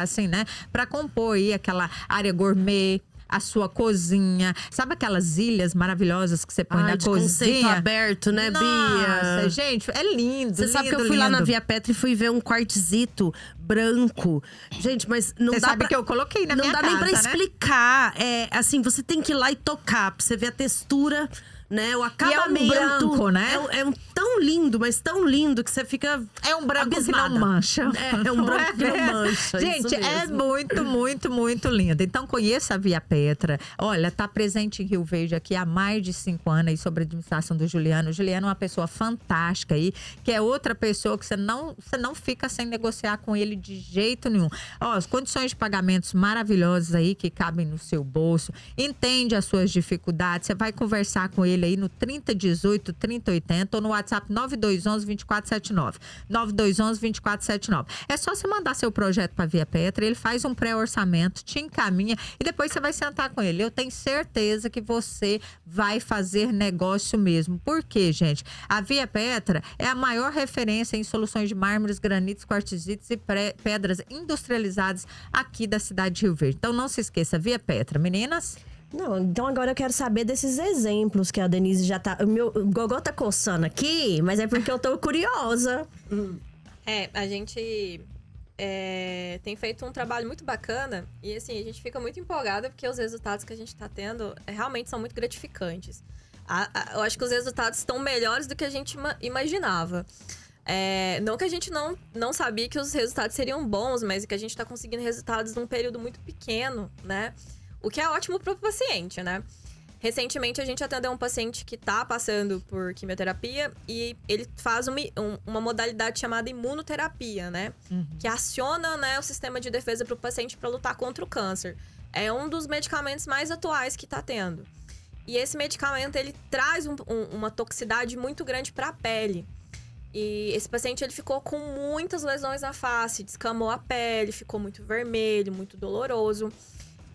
S1: assim, né? Para compor aí aquela área gourmet, a sua cozinha. Sabe aquelas ilhas maravilhosas que você põe na
S6: de conceito
S1: cozinha?
S6: aberto, né, Bia?
S1: Nossa, gente, é lindo.
S6: Você sabe que eu fui lá na Via Petra e fui ver um quartzito branco. Gente, mas não
S1: Você
S6: dá
S1: sabe
S6: pra...
S1: que eu coloquei na
S6: não
S1: minha
S6: dá
S1: casa,
S6: nem pra
S1: né?
S6: explicar. É, assim, você tem que ir lá e tocar pra você ver a textura, né? O acabamento.
S1: E é um branco, né?
S6: É um tão lindo, mas tão lindo que você fica
S1: É um branco
S6: abismada.
S1: que não mancha.
S6: É um branco que não mancha.
S1: Gente,
S6: isso
S1: é
S6: mesmo.
S1: muito, muito, muito lindo. Então, conheça a Via Petra. Olha, tá presente em Rio Verde aqui há mais de 5 anos aí sobre a administração do Juliano. O Juliano é uma pessoa fantástica aí, que é outra pessoa que você não fica sem negociar com ele de jeito nenhum. Ó, as condições de pagamentos maravilhosas aí que cabem no seu bolso. Entende as suas dificuldades. Você vai conversar com ele aí no 3018 3080 ou no WhatsApp 9211 2479. 9211 2479. É só você mandar seu projeto para Via Petra, ele faz um pré-orçamento, te encaminha e depois você vai sentar com ele. Eu tenho certeza que você vai fazer negócio mesmo. Por quê, gente? A Via Petra é a maior referência em soluções de mármores, granitos, quartzitos e pedras industrializadas aqui da cidade de Rio Verde. Então não se esqueça, Via Petra. Meninas?
S2: Não, então agora eu quero saber desses exemplos que a Denise já tá... O meu gogó tá coçando aqui, mas é porque eu tô curiosa.
S4: A gente tem feito um trabalho muito bacana e, assim, a gente fica muito empolgada porque os resultados que a gente tá tendo realmente são muito gratificantes. Eu acho que os resultados estão melhores do que a gente imaginava. Não que a gente não sabia que os resultados seriam bons, mas que a gente tá conseguindo resultados num período muito pequeno, né? O que é ótimo pro paciente, né? Recentemente, a gente atendeu um paciente que tá passando por quimioterapia e ele faz uma modalidade chamada imunoterapia, né? Que aciona, né, o sistema de defesa pro paciente para lutar contra o câncer. É um dos medicamentos mais atuais que tá tendo. E esse medicamento, ele traz uma toxicidade muito grande para a pele. E esse paciente, ele ficou com muitas lesões na face, descamou a pele, ficou muito vermelho, muito doloroso.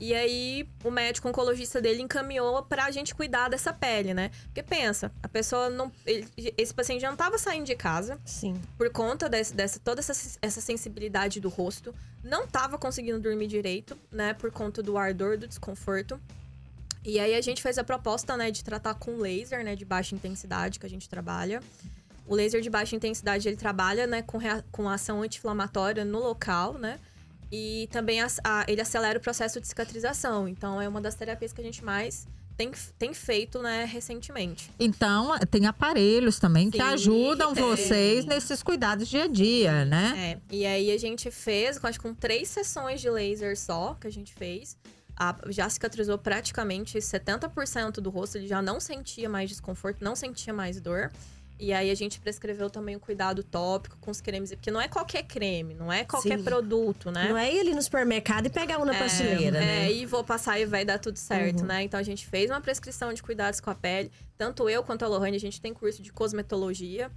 S4: E aí, o médico oncologista dele encaminhou pra gente cuidar dessa pele, né? Porque pensa, a pessoa não... esse paciente já não tava saindo de casa.
S2: Sim.
S4: Por conta toda essa sensibilidade do rosto. Não tava conseguindo dormir direito, né? Por conta do ardor, do desconforto. E aí, a gente fez a proposta, né? De tratar com laser, né? De baixa intensidade, que a gente trabalha. O laser de baixa intensidade, ele trabalha, né? Com ação anti-inflamatória no local, né? E também ele acelera o processo de cicatrização. Então, é uma das terapias que a gente mais tem feito, né, recentemente.
S1: Então, tem aparelhos também que
S4: Sim,
S1: ajudam vocês nesses cuidados dia a dia, né?
S4: E aí, a gente fez, acho que com 3 sessões de laser só, que a gente fez. Já cicatrizou praticamente 70% do rosto. Ele já não sentia mais desconforto, não sentia mais dor. E aí, a gente prescreveu também o cuidado tópico com os cremes. Porque não é qualquer creme, não é qualquer
S2: Sim.
S4: produto, né?
S2: Não é ir ali no supermercado e pegar um na prateleira, né?
S4: E vou passar e vai dar tudo certo, né? Então, a gente fez uma prescrição de cuidados com a pele. Tanto eu quanto a Lohane, a gente tem curso de cosmetologia.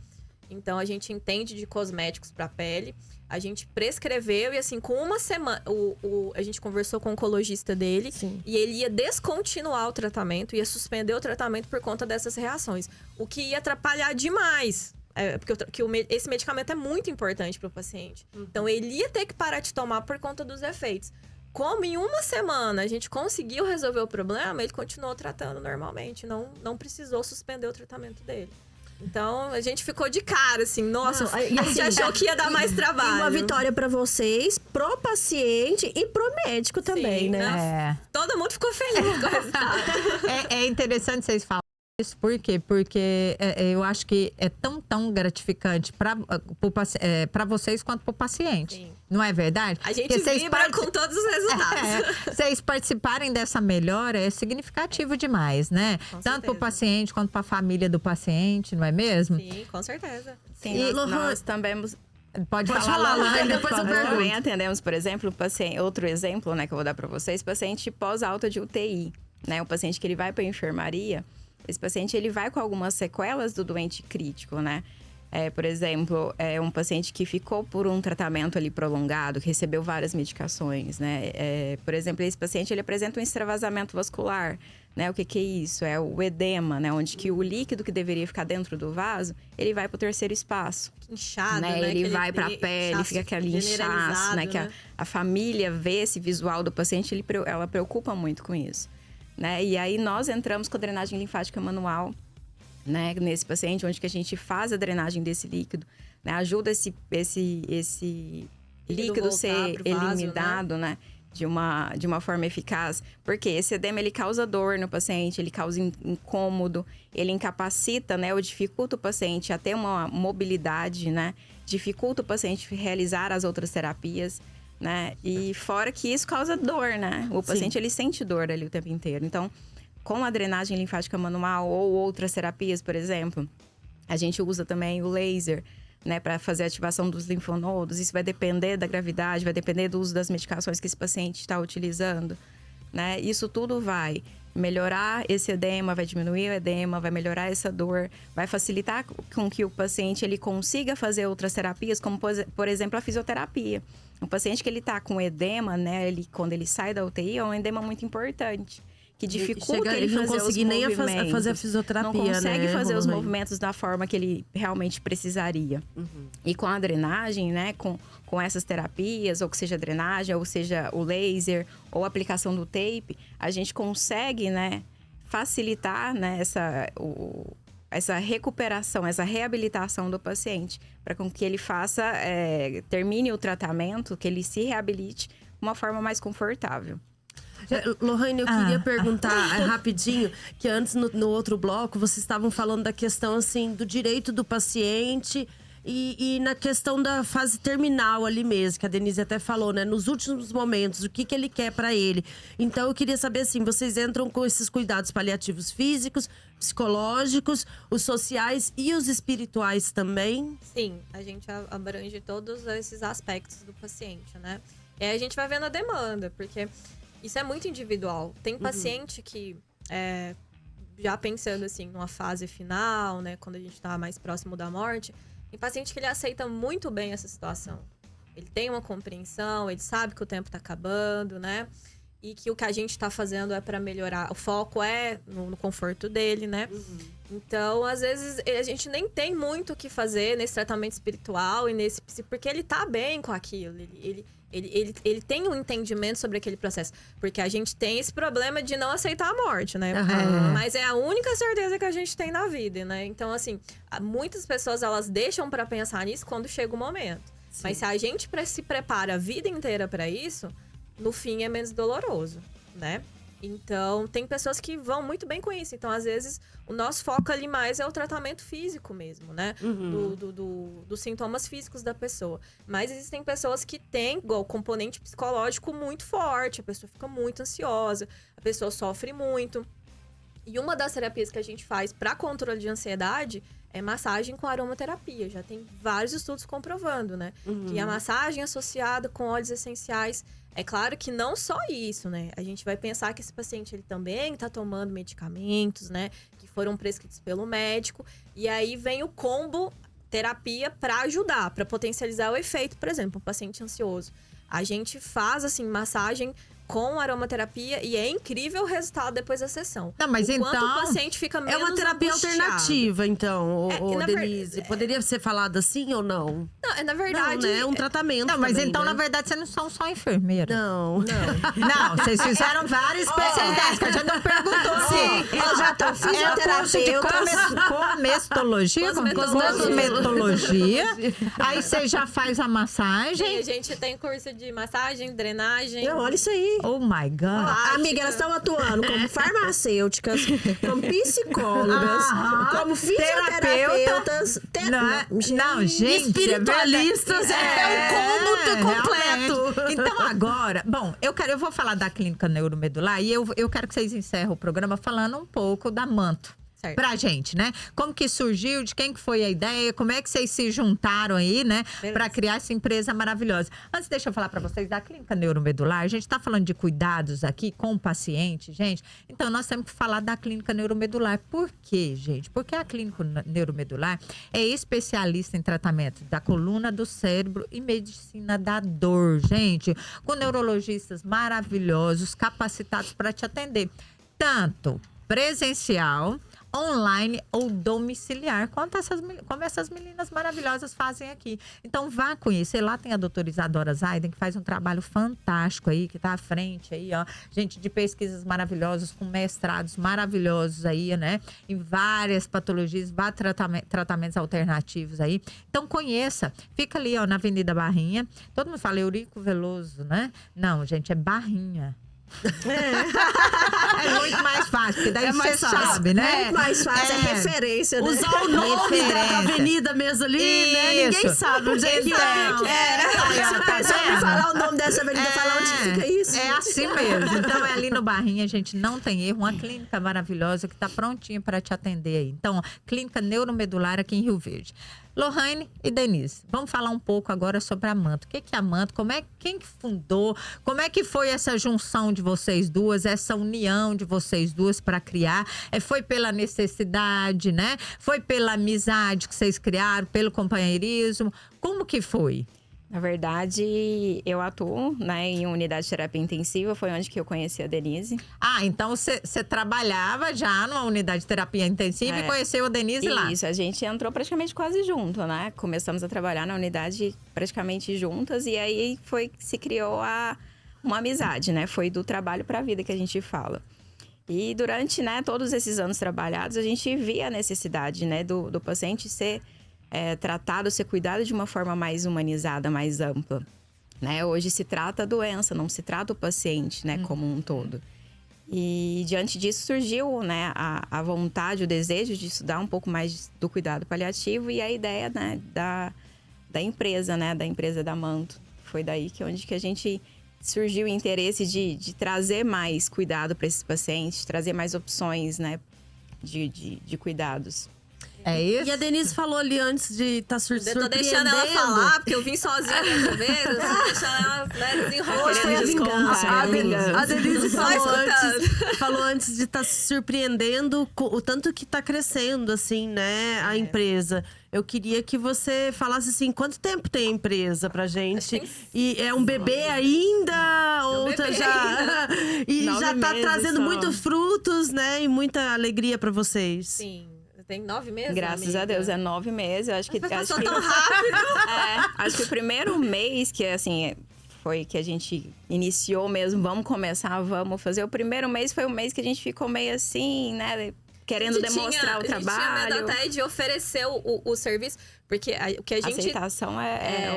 S4: Então, a gente entende de cosméticos para a pele. A gente prescreveu e, assim, com uma semana... a gente conversou com o oncologista dele.
S2: Sim.
S4: E ele ia descontinuar o tratamento, ia suspender o tratamento por conta dessas reações. O que ia atrapalhar demais. Porque esse medicamento é muito importante para o paciente. Então, ele ia ter que parar de tomar por conta dos efeitos. Como em uma semana a gente conseguiu resolver o problema, ele continuou tratando normalmente. Não precisou suspender o tratamento dele. Então, a gente ficou de cara, assim, nossa,
S2: Não, e
S4: a gente
S2: assim,
S4: achou que ia dar mais trabalho.
S2: E uma vitória pra vocês, pro paciente e pro médico também,
S4: Sim,
S2: né?
S4: Todo mundo ficou feliz com o resultado.
S1: É interessante vocês falarem isso, por quê? Porque eu acho que é tão gratificante para vocês quanto para o paciente.
S4: Sim.
S1: Não é verdade?
S4: A gente
S1: Porque
S4: vibra com todos os resultados.
S1: Vocês participarem dessa melhora é significativo demais, né?
S4: Com
S1: Tanto para o
S4: certeza.
S1: paciente quanto para a família do paciente, não é mesmo?
S4: Sim, com certeza.
S5: Sim,
S1: E,
S5: nós também...
S1: Pode
S6: Pode
S1: falar,
S6: falar,
S1: Lohane,
S6: depois eu
S1: por favor.
S6: pergunto.
S5: Também atendemos, por exemplo, outro exemplo, né, que eu vou dar para vocês, paciente pós-alta de UTI, né? O paciente que ele vai para a enfermaria, esse paciente ele vai com algumas sequelas do doente crítico, né? Por exemplo, um paciente que ficou por um tratamento ali prolongado, que recebeu várias medicações, né? Por exemplo, esse paciente ele apresenta um extravasamento vascular, né? O que é isso? É o edema, né? Onde que o líquido que deveria ficar dentro do vaso, ele vai para o terceiro espaço.
S4: Inchado,
S5: né?
S4: né?
S5: Ele vai para a pele, fica aquele inchaço, né? Que a família vê esse visual do paciente, ela preocupa muito com isso, né? E aí nós entramos com a drenagem linfática manual, né, nesse paciente, onde que a gente faz a drenagem desse líquido, né, ajuda esse líquido ser eliminado, né, de uma forma eficaz, porque esse edema ele causa dor no paciente, ele causa incômodo, ele incapacita, né, ou dificulta o paciente a ter uma mobilidade, né, dificulta o paciente realizar as outras terapias, né, e fora que isso causa dor, né, o paciente ele sente dor ali o tempo inteiro, então com a drenagem linfática manual ou outras terapias, por exemplo, a gente usa também o laser, né, para fazer a ativação dos linfonodos. Isso vai depender da gravidade, vai depender do uso das medicações que esse paciente está utilizando, né? Isso tudo vai melhorar esse edema, vai diminuir o edema, vai melhorar essa dor, vai facilitar com que o paciente ele consiga fazer outras terapias, como por exemplo a fisioterapia. Um paciente que ele está com edema, né, quando ele sai da UTI, é um edema muito importante, que dificulta ele
S6: não
S5: fazer
S6: conseguir
S5: os
S6: nem
S5: movimentos.
S6: fazer a fisioterapia,
S5: não consegue fazer os
S6: Rolohane?
S5: movimentos da forma que ele realmente precisaria. E com a drenagem, né, com essas terapias, ou que seja a drenagem, ou seja o laser, ou a aplicação do tape, a gente consegue, né, facilitar, né, essa recuperação, essa reabilitação do paciente, para que ele termine o tratamento, que ele se reabilite de uma forma mais confortável.
S6: Lohane, eu queria perguntar rapidinho, que antes no outro bloco vocês estavam falando da questão assim do direito do paciente e na questão da fase terminal ali mesmo, que a Denise até falou, né? Nos últimos momentos, o que ele quer para ele. Então eu queria saber assim, vocês entram com esses cuidados paliativos físicos, psicológicos, os sociais e os espirituais também?
S4: Sim, a gente abrange todos esses aspectos do paciente, né? E aí a gente vai vendo a demanda, porque isso é muito individual. Tem paciente que, já pensando assim, numa fase final, né? Quando a gente tá mais próximo da morte, tem paciente que ele aceita muito bem essa situação. Ele tem uma compreensão, ele sabe que o tempo tá acabando, né? E que o que a gente tá fazendo é para melhorar. O foco é no conforto dele, né? Então, às vezes, a gente nem tem muito o que fazer nesse tratamento espiritual e porque ele tá bem com aquilo. Ele tem um entendimento sobre aquele processo. Porque a gente tem esse problema de não aceitar a morte, né? Mas é a única certeza que a gente tem na vida, né? Então, assim, muitas pessoas, elas deixam pra pensar nisso quando chega o momento. Sim. Mas se a gente se prepara a vida inteira pra isso, no fim é menos doloroso, né? Então, tem pessoas que vão muito bem com isso. Então, às vezes, o nosso foco ali mais é o tratamento físico mesmo, né? Dos sintomas físicos da pessoa. Mas existem pessoas que têm o componente psicológico muito forte. A pessoa fica muito ansiosa, a pessoa sofre muito. E uma das terapias que a gente faz para controle de ansiedade é massagem com aromaterapia. Já tem vários estudos comprovando, né? Que a massagem associada com óleos essenciais. É claro que não só isso, né? A gente vai pensar que esse paciente ele também tá tomando medicamentos, né? Que foram prescritos pelo médico. E aí vem o combo terapia para ajudar, para potencializar o efeito. Por exemplo, um paciente ansioso. A gente faz, assim, massagem com aromaterapia e é incrível o resultado depois da sessão.
S1: Não, mas
S4: Enquanto
S1: então
S4: o paciente fica menos
S6: É uma terapia
S4: angustiado.
S6: alternativa, então, Denise.
S4: verdade,
S6: Poderia ser falado assim ou não?
S4: Não, na verdade...
S6: Não, né? É um tratamento
S1: Não, mas
S6: também,
S1: então,
S6: né?
S1: na verdade, vocês não são só enfermeiras.
S6: Não.
S1: Não, vocês fizeram várias especialidades, que a gente não perguntou.
S2: Sim, eu já tô fisioterapeuta.
S1: Cosmetologia? Cosmetologia. Aí você já faz a
S4: Sim,
S1: massagem.
S4: a gente tem curso de massagem, drenagem.
S2: Não, olha isso aí.
S1: Oh my God.
S2: Amiga, elas estão atuando como farmacêuticas, como psicólogas, como fisioterapeutas.
S1: Não, gente.
S6: Espiritualistas é um combo completo.
S1: Realmente. Então agora, bom, eu vou falar da clínica neuromedular e eu quero que vocês encerrem o programa falando um pouco da Manto.
S4: Certo.
S1: Pra gente, né? Como que surgiu, de quem que foi a ideia, como é que vocês se juntaram aí, né? Pra criar essa empresa maravilhosa. Antes, deixa eu falar pra vocês da Clínica Neuromedular. A gente tá falando de cuidados aqui com o paciente, gente. Então, nós temos que falar da Clínica Neuromedular. Por quê, gente? Porque a Clínica Neuromedular é especialista em tratamento da coluna, do cérebro e medicina da dor, gente. Com neurologistas maravilhosos, capacitados para te atender. Tanto presencial, online ou domiciliar, como essas meninas maravilhosas fazem aqui. Então, vá conhecer. Lá tem a doutora Isadora Zaiden, que faz um trabalho fantástico aí, que tá à frente aí, ó. Gente de pesquisas maravilhosas, com mestrados maravilhosos aí, né? Em várias patologias, vários tratamentos alternativos aí. Então, conheça. Fica ali, ó, na Avenida Barrinha. Todo mundo fala Eurico Veloso, né? Não, gente, é Barrinha. É muito mais fácil, porque daí você sabe, né?
S2: É muito mais fácil, é referência, né?
S6: Usar o nome da avenida mesmo ali, né? Ninguém sabe onde é que é.
S2: Se eu falar o nome dessa avenida, falar onde fica isso.
S1: É assim mesmo. Então, é ali no Barrinha, gente, não tem erro. Uma clínica maravilhosa que está prontinha para te atender aí. Então, Clínica Neuromedular aqui em Rio Verde. Lohane e Denise, vamos falar um pouco agora sobre a Manto. O que é a Manto? Quem que fundou? Como é que foi essa junção de vocês duas, essa união de vocês duas para criar? Foi pela necessidade, né? Foi pela amizade que vocês criaram, pelo companheirismo? Como que foi?
S5: Na verdade, eu atuo, né, em unidade de terapia intensiva, foi onde que eu conheci a Denise.
S1: Ah, então você trabalhava já numa unidade de terapia intensiva e conheceu a Denise lá.
S5: Isso, a gente entrou praticamente quase junto, né? Começamos a trabalhar na unidade praticamente juntas e aí se criou uma amizade, né? Foi do trabalho para a vida que a gente fala. E durante, né, todos esses anos trabalhados, a gente via a necessidade, né, do paciente ser tratado, ser cuidado de uma forma mais humanizada, mais ampla. Né? Hoje se trata a doença, não se trata o paciente, né, como um todo. E diante disso surgiu, né, a vontade, o desejo de estudar um pouco mais do cuidado paliativo e a ideia, né, da empresa, né, da empresa da Manto. Foi daí onde a gente surgiu o interesse de trazer mais cuidado para esses pacientes, trazer mais opções, de cuidados.
S1: É isso?
S6: E a Denise falou ali antes de estar surpreendendo.
S4: Eu tô deixando ela falar, porque eu vim sozinha dessa vez. Eu tô deixando ela, né, desenrolar.
S2: Hoje foi a vingança.
S6: A Denise
S4: Só
S6: falou antes de estar surpreendendo o tanto que tá crescendo, assim, né, a empresa. Eu queria que você falasse assim, quanto tempo tem a empresa pra gente? E é um bebê ainda? Ou já... E já tá trazendo muitos frutos, né? E muita alegria pra vocês.
S4: Sim. Tem 9 meses,
S5: Graças
S4: amiga?
S5: a Deus, é 9 meses. Eu acho que
S4: passou tão rápido.
S5: Acho que o primeiro mês que, assim, foi que a gente iniciou mesmo, vamos começar, vamos fazer. O primeiro mês foi um mês que a gente ficou meio assim, né? Querendo demonstrar o trabalho.
S4: A gente tinha medo até de oferecer o serviço, porque o que a gente...
S5: aceitação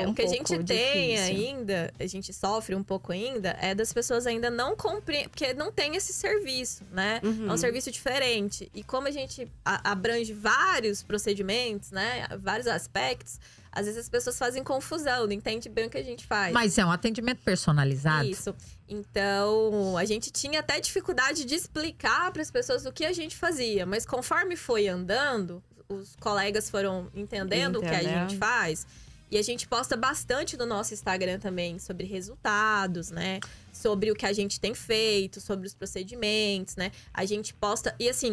S4: o que a gente tem
S5: difícil.
S4: ainda, a gente sofre um pouco ainda, é das pessoas ainda não compreendem, porque não tem esse serviço, né? É um serviço diferente. E como a gente abrange vários procedimentos, né? Vários aspectos, às vezes as pessoas fazem confusão, não entendem bem o que a gente faz.
S1: Mas é um atendimento personalizado?
S4: Isso. Então, a gente tinha até dificuldade de explicar para as pessoas o que a gente fazia. Mas conforme foi andando, os colegas foram entendendo o que a gente faz. E a gente posta bastante no nosso Instagram também sobre resultados, né? Sobre o que a gente tem feito, sobre os procedimentos, né? A gente posta... E assim,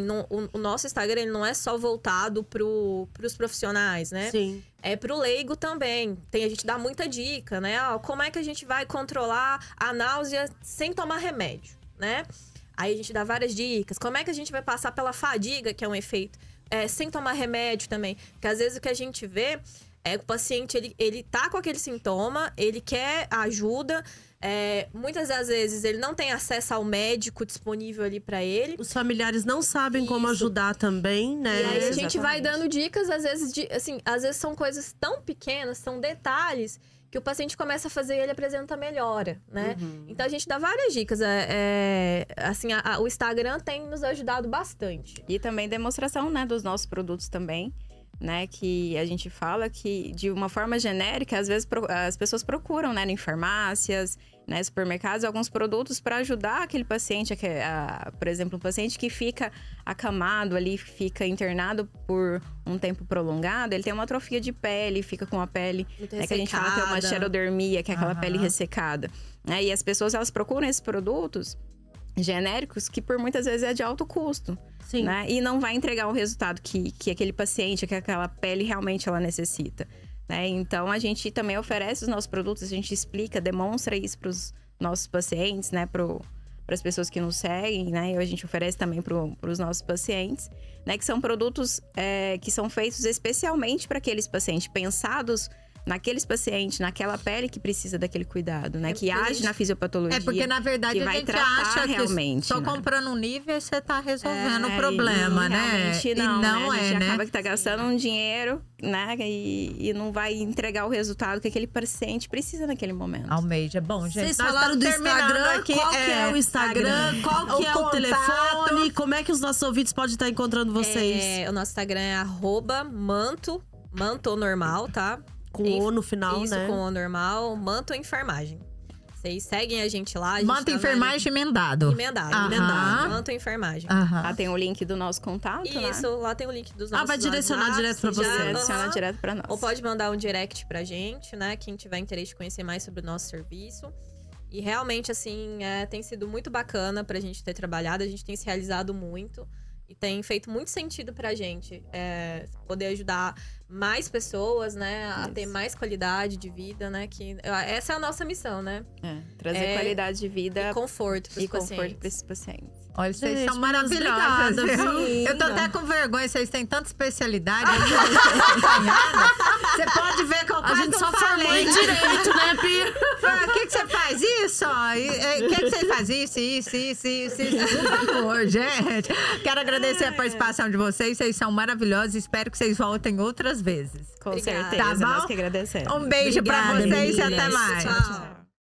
S4: o nosso Instagram ele não é só voltado pros profissionais, né?
S6: Sim.
S4: É pro leigo também. A gente dá muita dica, né? Como é que a gente vai controlar a náusea sem tomar remédio, né? Aí a gente dá várias dicas. Como é que a gente vai passar pela fadiga, que é um efeito, sem tomar remédio também? Porque às vezes o que a gente vê é que o paciente, ele tá com aquele sintoma, ele quer ajuda. Muitas das vezes ele não tem acesso ao médico disponível ali para ele.
S6: Os familiares não sabem como ajudar também, né?
S4: E aí a gente vai dando dicas, às vezes, às vezes são coisas tão pequenas, são detalhes, que o paciente começa a fazer e ele apresenta melhora, né? Então a gente dá várias dicas. O Instagram tem nos ajudado bastante.
S5: E também demonstração, né, dos nossos produtos também. né, que a gente fala que, de uma forma genérica, às vezes as pessoas procuram, né, em farmácias, né, supermercados, alguns produtos para ajudar aquele paciente, por exemplo, um paciente que fica acamado ali, fica internado por um tempo prolongado, ele tem uma atrofia de pele, fica com a pele, né, que a gente fala que é uma xerodermia, que é aquela pele ressecada, né, e as pessoas, elas procuram esses produtos genéricos que por muitas vezes é de alto custo.
S6: Sim.
S5: Né? E não vai entregar o resultado que aquele paciente, que aquela pele realmente ela necessita. Né? Então, a gente também oferece os nossos produtos, a gente explica, demonstra isso para os nossos pacientes, né? Para as pessoas que nos seguem, né? E a gente oferece também para os nossos pacientes, né? Que são produtos que são feitos especialmente para aqueles pacientes, pensados naqueles pacientes, naquela pele que precisa daquele cuidado, né? Que age na fisiopatologia.
S1: É porque, na verdade,
S5: que
S1: a
S5: vai
S1: gente
S5: tratar
S1: acha
S5: realmente,
S1: que só
S5: né?
S1: comprando um nível você tá resolvendo o problema,
S5: e
S1: né?
S5: realmente não,
S1: e não
S5: né? A
S1: é,
S5: gente
S1: né?
S5: acaba que tá gastando um dinheiro, né? E não vai entregar o resultado que aquele paciente precisa naquele momento.
S1: Almeida, bom, gente.
S6: Vocês
S1: nós
S6: falaram
S1: estamos
S6: do
S1: terminando
S6: Instagram,
S1: aqui,
S6: qual que é o Instagram, qual que é o
S1: contato.
S6: telefone, como é que os nossos ouvintes podem estar encontrando vocês?
S4: O nosso Instagram é @manto normal, tá?
S6: Com O no final,
S4: Isso,
S6: né?
S4: com O normal, Manto Enfermagem. Vocês seguem a gente lá. A gente
S1: Manta
S4: tá
S1: enfermagem emendado.
S4: Emendado,
S1: Aham.
S4: emendado. Manto Enfermagem.
S1: Aham.
S5: Lá tem o link do nosso contato,
S4: Isso, lá tem o link dos nossos
S6: vai direcionar
S4: WhatsApps,
S6: direto pra
S4: já-
S6: vocês.
S5: Direciona
S4: Aham.
S5: direto para nós.
S4: Ou pode mandar um direct pra gente, né? Quem tiver interesse de conhecer mais sobre o nosso serviço. E realmente, assim, tem sido muito bacana pra gente ter trabalhado. A gente tem se realizado muito. E tem feito muito sentido pra gente poder ajudar mais pessoas, né? A ter mais qualidade de vida, né? Que essa é a nossa missão, né?
S5: Trazer qualidade de vida
S4: E conforto pros
S5: e conforto
S4: pacientes.
S5: para esses pacientes.
S1: Olha, vocês
S6: Gente,
S1: são
S6: meninas,
S1: maravilhosas.
S6: obrigada,
S1: viu?
S6: viu?
S1: Eu tô até com vergonha, vocês têm tanta especialidade. Eu não tô acompanhada. Você pode ver que eu
S6: A
S1: quase
S6: gente
S1: não
S6: só formou
S1: falei.
S6: em direito, né, Pi?
S1: O que você faz isso? O que você faz isso? Por favor, gente. Quero agradecer a participação de vocês. Vocês são maravilhosos. Espero que vocês voltem outras vezes.
S5: Com
S4: Obrigada.
S5: certeza,
S1: Tá bom?
S5: nós que agradecemos.
S1: Um beijo pra
S6: Obrigada,
S1: vocês e até
S6: meninas.
S1: mais.
S4: Tchau.